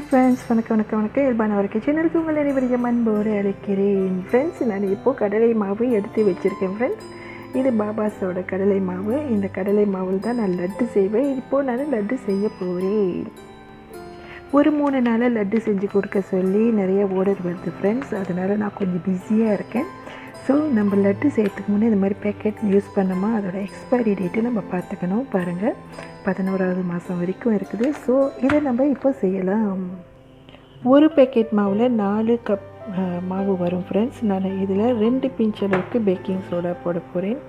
Friends, வணக்கம். இயல்பான ஒரு கிச்சனுக்கு உங்கள் அனைவரையும் அன்போடு அழைக்கிறேன். ஃப்ரெண்ட்ஸ், நான் இப்போது கடலை மாவு எடுத்து வச்சுருக்கேன். ஃப்ரெண்ட்ஸ், இது பாபாஸோட கடலை மாவு. இந்த கடலை மாவில் தான் நான் லட்டு செய்வேன். இப்போது நான் லட்டு செய்ய போகிறேன். ஒரு 3 நாளாக லட்டு செஞ்சு கொடுக்க சொல்லி நிறைய ஆர்டர் வருது ஃப்ரெண்ட்ஸ். அதனால் நான் கொஞ்சம் பிஸியாக இருக்கேன். ஸோ நம்ம லட்டு செய்யறதுக்கு முன்னே இந்த மாதிரி பேக்கெட் யூஸ் பண்ணோமா அதோட எக்ஸ்பைரி டேட்டு நம்ம பார்த்துக்கணும். பாருங்கள், 11வது மாதம் வரைக்கும் இருக்குது. ஸோ இதை நம்ம இப்போ செய்யலாம். ஒரு பேக்கெட் மாவில் 4 கப் மாவு வரும் ஃப்ரெண்ட்ஸ். நான் இதில் 2 பிஞ்ச் அளவுக்கு பேக்கிங் சோடா போட போகிறேன்.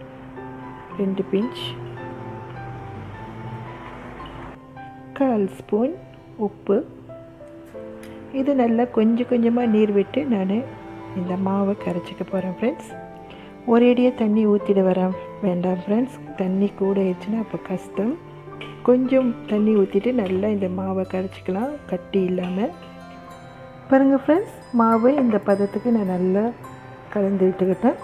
2 பிஞ்ச், 1/4 ஸ்பூன் உப்பு. இது நல்லா கொஞ்சம் கொஞ்சமாக நீர் விட்டு நான் இந்த மாவை கரைச்சிக்க போகிறேன் ஃப்ரெண்ட்ஸ். ஒரேடியாக தண்ணி ஊற்றிட வேண்டாம் ஃப்ரெண்ட்ஸ். தண்ணி கூட ஆயிடுச்சுன்னா அப்போ கஷ்டம். கொஞ்சம் தண்ணி ஊற்றிட்டு நல்லா இந்த மாவை கரைச்சிக்கலாம், கட்டி இல்லாமல். பாருங்கள் ஃப்ரெண்ட்ஸ், மாவை இந்த பதத்துக்கு நான் நல்லா கலந்து விட்டுக்கிட்டேன்.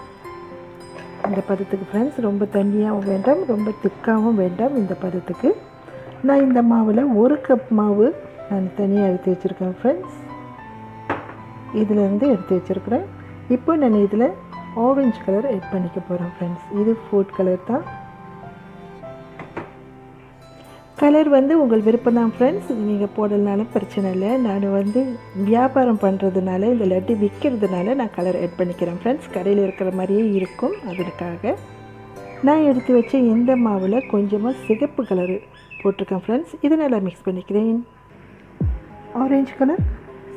இந்த பதத்துக்கு ஃப்ரெண்ட்ஸ், ரொம்ப தண்ணியாகவும் வேண்டாம், ரொம்ப திக்காகவும் வேண்டாம். இந்த பதத்துக்கு நான் இந்த மாவில் 1 கப் மாவு நான் தனியாக எடுத்து வச்சுருக்கேன் ஃப்ரெண்ட்ஸ். இதிலேருந்து எடுத்து வச்சுருக்கிறேன். இப்போ நான் இதில் ஆரஞ்சு கலர் ஆட் பண்ணிக்க போகிறேன் ஃப்ரெண்ட்ஸ். இது ஃபுட் கலர் தான். கலர் உங்கள் விருப்பம் தான் ஃப்ரெண்ட்ஸ். நீங்கள் போடலனாலும் பிரச்சனை இல்லை. நான் வியாபாரம் பண்ணுறதுனால, இந்த லட்டு விற்கிறதுனால நான் கலர் ஆட் பண்ணிக்கிறேன் ஃப்ரெண்ட்ஸ். கடையில் இருக்கிற மாதிரியே இருக்கும். அதற்காக நான் எடுத்து வச்ச இந்த மாவில் கொஞ்சமாக சிகப்பு கலரு போட்டிருக்கேன் ஃப்ரெண்ட்ஸ். இதை நல்லா மிக்ஸ் பண்ணிக்கிறேன். ஆரஞ்சு கலர்,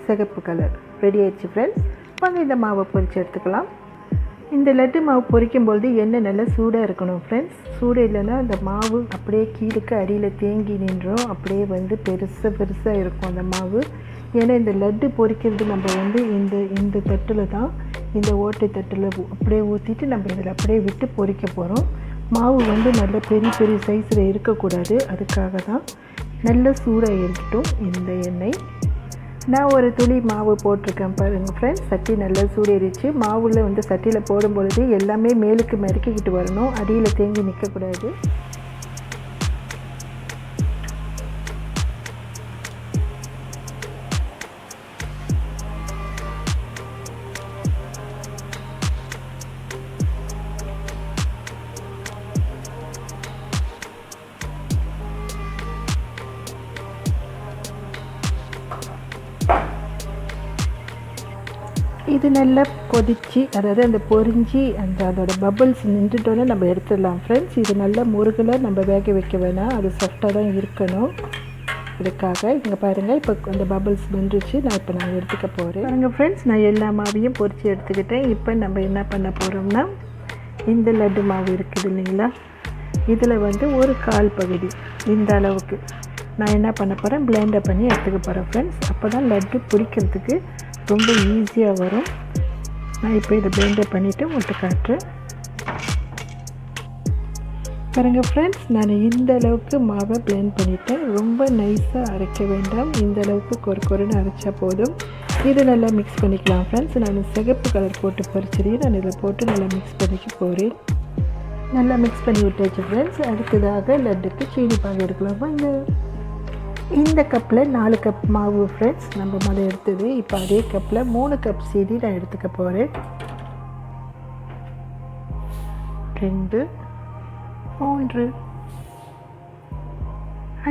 சிகப்பு கலர் ரெடி ஆயிடுச்சு ஃப்ரெண்ட்ஸ். வாங்க இந்த மாவை பொரித்து எடுத்துக்கலாம். இந்த லட்டு மாவு பொரிக்கும்போது எண்ணெய் நல்லா சூடாக இருக்கணும் ஃப்ரெண்ட்ஸ். சூடு இல்லைன்னா அந்த மாவு அப்படியே கீழுக்கு அடியில் தேங்கி நின்றோம். அப்படியே பெருசாக இருக்கும் அந்த மாவு. ஏன்னா இந்த லட்டு பொரிக்கிறது நம்ம இந்த தட்டில் தான், இந்த ஓட்டை தட்டில் அப்படியே ஊற்றிட்டு நம்ம இதில் அப்படியே விட்டு பொரிக்க போகிறோம். மாவு நல்ல பெரிய சைஸில் இருக்கக்கூடாது. அதுக்காக தான் நல்ல சூடாக இருக்கட்டும் இந்த எண்ணெய். நான் ஒரு துளி மாவு போட்டிருக்கேன் பாருங்கள் ஃப்ரெண்ட்ஸ். சட்டி நல்லா சூடேறிச்சு. மாவில் சட்டியில் போடும்பொழுது எல்லாமே மேலுக்கு மறுக்கிக்கிட்டு வரணும், அடியில் தேங்கி நிற்கக்கூடாது. இது நல்லா கொதிச்சு, அதாவது அந்த பொரிஞ்சு அதோட பபிள்ஸ் நின்றுட்டோன்னே நம்ம எடுத்துடலாம் ஃப்ரெண்ட்ஸ். இது நல்லா முருகலை நம்ம வேக வைக்க வேணாம், அது சாஃப்டாக தான் இருக்கணும். இதுக்காக இங்கே பாருங்கள், இப்போ அந்த பபிள்ஸ் நின்றுச்சு. நான் எடுத்துக்க போகிறேன். பாருங்கள் ஃப்ரெண்ட்ஸ், நான் எல்லா மாவையும் பொரித்து எடுத்துக்கிட்டேன். இப்போ நம்ம என்ன பண்ண போகிறோம்னா, இந்த லட்டு மாவு இருக்குது இல்லைங்களா, இதில் ஒரு 1/4 பகுதி இந்த அளவுக்கு நான் என்ன பண்ண போகிறேன், பிளெண்டர் பண்ணி எடுத்துக்க போகிறேன் ஃப்ரெண்ட்ஸ். அப்போ தான் லட்டு பிடிக்கிறதுக்கு ரொம்ப ஈஸியாக வரும். நான் இப்போ இதை பிளெண்டர் பண்ணிவிட்டு உங்களுக்கு காட்டுறேன். பாருங்கள் ஃப்ரெண்ட்ஸ், நான் இந்த அளவுக்கு மாவை பிளெண்ட் பண்ணிவிட்டேன். ரொம்ப நைஸாக அரைக்க வேண்டாம், இந்த அளவுக்கு கொருன்னு அரைச்சா போதும். இதை நல்லா மிக்ஸ் பண்ணிக்கலாம் ஃப்ரெண்ட்ஸ். நான் சிகப்பு கலர் போட்டு பறிச்சிருக்கேன். நான் இதில் போட்டு நல்லா மிக்ஸ் பண்ணிக்க போகிறேன். நல்லா மிக்ஸ் பண்ணி விட்டாச்சு ஃப்ரெண்ட்ஸ். அடுத்ததாக லட்டுக்கு சீனி பாகு எடுக்கலாமா. இந்த கப்பில் 4 கப் மாவு ஃப்ரெண்ட்ஸ் நம்ம முதல்ல எடுத்தது. இப்போ அதே கப்பில் 3 கப் சீனி நான் எடுத்துக்க போகிறேன். 2, 3.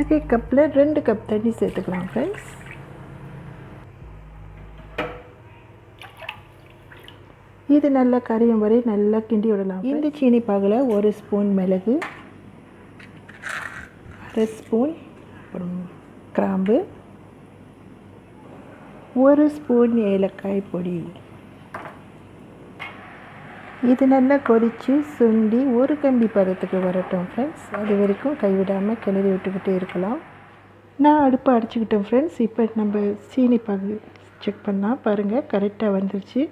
அதே கப்பில் 2 கப் தண்ணி சேர்த்துக்கலாம் ஃப்ரெண்ட்ஸ். இது நல்லா கரையும் வரை நல்லா கிண்டி விடலாம். இந்த சீனி பாகில் 1 ஸ்பூன் மிளகு, 1/2 ஸ்பூன் கிராம்பு, 1 ஸ்பூன் ஏலக்காய் பொடி. இது நல்லா கொதித்து சுண்டி ஒரு கம்பி பதத்துக்கு வரட்டும் ஃப்ரெண்ட்ஸ். அது வரைக்கும் கைவிடாமல் கிளறி விட்டுக்கிட்டே இருக்கலாம். நான் அடுப்பை அடிச்சுக்கிட்டேன் ஃப்ரெண்ட்ஸ். இப்போ நம்ம சீனி பாகு செக் பண்ணால் பாருங்கள், கரெக்டாக வந்துருச்சு.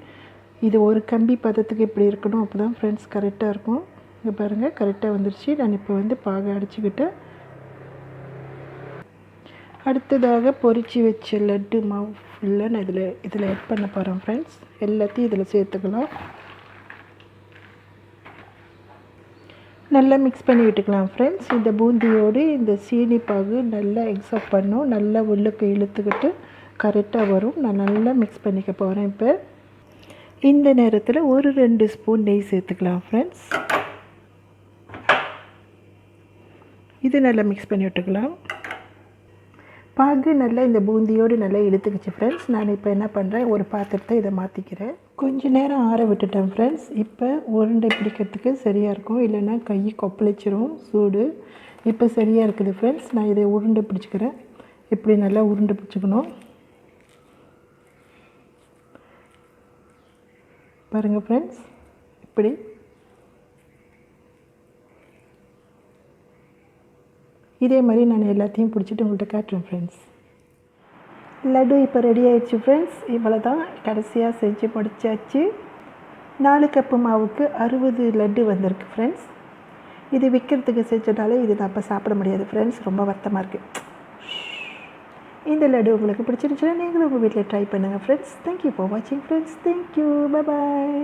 இது ஒரு கம்பி பதத்துக்கு இப்படி இருக்கணும், அப்போ தான் ஃப்ரெண்ட்ஸ் கரெக்டாக இருக்கும். இங்கே பாருங்கள், கரெக்டாக வந்துருச்சு. நான் இப்போ பாகு அடிச்சுக்கிட்டேன். அடுத்ததாக பொரிச்சு வச்ச லட்டு மாவு ஃபுல்லாக நான் இதில் ஆட் பண்ண போகிறேன் ஃப்ரெண்ட்ஸ். எல்லாத்தையும் இதில் சேர்த்துக்கலாம். நல்லா மிக்ஸ் பண்ணி விட்டுக்கலாம் ஃப்ரெண்ட்ஸ். இந்த பூந்தியோடு இந்த சீனி பாகு நல்லா எக்ஸாக்ட் பண்ணும். நல்லா உள்ளுக்கு இழுத்துக்கிட்டு கரெக்டாக வரும். நான் நல்லா மிக்ஸ் பண்ணிக்க போகிறேன். இப்போ இந்த நேரத்தில் ஒரு 2 ஸ்பூன் நெய் சேர்த்துக்கலாம் ஃப்ரெண்ட்ஸ். இது நல்லா மிக்ஸ் பண்ணி விட்டுக்கலாம். பாகு நல்லா இந்த பூந்தியோடு நல்லா இழுத்துக்கிச்சு ஃப்ரெண்ட்ஸ். நான் இப்போ என்ன பண்ணுறேன், ஒரு பாத்திரத்தை இதை மாற்றிக்கிறேன். கொஞ்சம் நேரம் ஆற விட்டுட்டேன் ஃப்ரெண்ட்ஸ். இப்போ உருண்டை பிடிக்கிறதுக்கு சரியாக இருக்கும், இல்லைன்னா கை கொப்பளிச்சிரும் சூடு. இப்போ சரியாக இருக்குது ஃப்ரெண்ட்ஸ். நான் இதை உருண்டை பிடிச்சிக்கிறேன். இப்படி நல்லா உருண்டை பிடிச்சிக்கணும். பாருங்கள் ஃப்ரெண்ட்ஸ், இப்படி இதே மாதிரி நான் எல்லாத்தையும் பிடிச்சிட்டு உங்கள்கிட்ட காட்டுறேன் ஃப்ரெண்ட்ஸ். லட்டு இப்போ ரெடி ஆகிடுச்சு ஃப்ரெண்ட்ஸ். இவ்வளோ தான், கடைசியாக செஞ்சு முடிச்சாச்சு. 4 கப்பு மாவுக்கு 60 லட்டு வந்திருக்கு ஃப்ரெண்ட்ஸ். இது விற்கிறதுக்கு செஞ்சனால இது நான் இப்போ சாப்பிட முடியாது ஃப்ரெண்ட்ஸ், ரொம்ப வருத்தமாக இருக்குது. இந்த லட்டு உங்களுக்கு பிடிச்சிருந்துச்சுன்னா நீங்களும் உங்கள் வீட்டில் ட்ரை பண்ணுங்கள் ஃப்ரெண்ட்ஸ். தேங்க்யூ ஃபார் வாட்சிங் ஃப்ரெண்ட்ஸ். Thank you, bye bye.